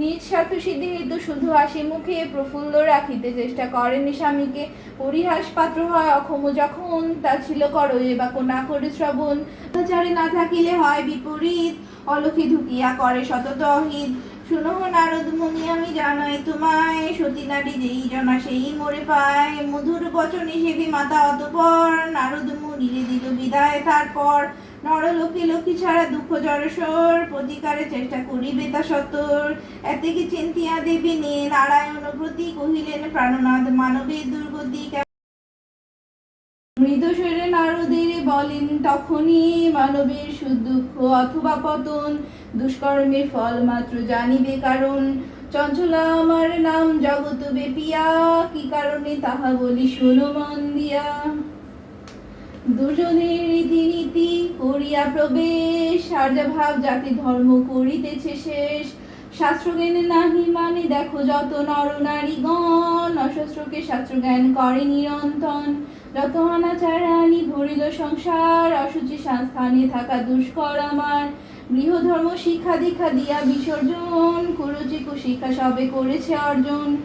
নিজ স্বার্থ সিদ্ধি হেতু শুধু হাসি মুখে প্রফুল্ল রাখিতে চেষ্টা করেন স্বামীকে। পরিহাস পাত্র হয় অক্ষম যখন, তা ছিল করয়ে বা না করে শ্রবণ। অত্যাচারে না থাকিলে হয় বিপরীত, অলক্ষে ঢুকিয়া করে সতত অহিত। শুনহ নারদ মুনি আমি জানাই তোমায়, সতী নারী যেই জনা সেই মরে পায়। মধুর বচনে সেবী মাতা অতঃপর, নারদ মুনিরে দিল বিদায় তারপর। নরলোকে লক্ষ্মী ছাড়া দুঃখ জড়সর, প্রতিকারে চেষ্টা করিবে তা সত্তর। এতেকে চিন্তিয়া দেবী নে নারায়ণ প্রতি, কহিলেন প্রাণনাথ মানবের দুর্গতি। মৃত শরীরে নারদের বলেন তখনই, মানবের সুখ-দুঃখ অথবা পতন, দুষ্কর্মের ফল মাত্র জানিবে কারণ। চঞ্চলা আমার নাম জগৎ বেপিয়া, কি কারণে তাহা বলি শোনো মন দিয়া। দুজনের রীতিনীতি করিয়া প্রবেশ, আর্যভাব জাতি ধর্ম করিতেছে শেষ। শাস্ত্রজ্ঞান নাহি মানে দেখো যত নর নারীগণ, অশাস্ত্রকে শাস্ত্র জ্ঞান করে নিরন্তন। যত অনাচার আনি ভরিল সংসার, অসুচি স্থানে থাকা দুষ্কর আমার। গৃহধর্ম শিক্ষা দীক্ষা দিয়া বিসর্জন, কুরুচি কুশিক্ষা সবে করেছে অর্জন।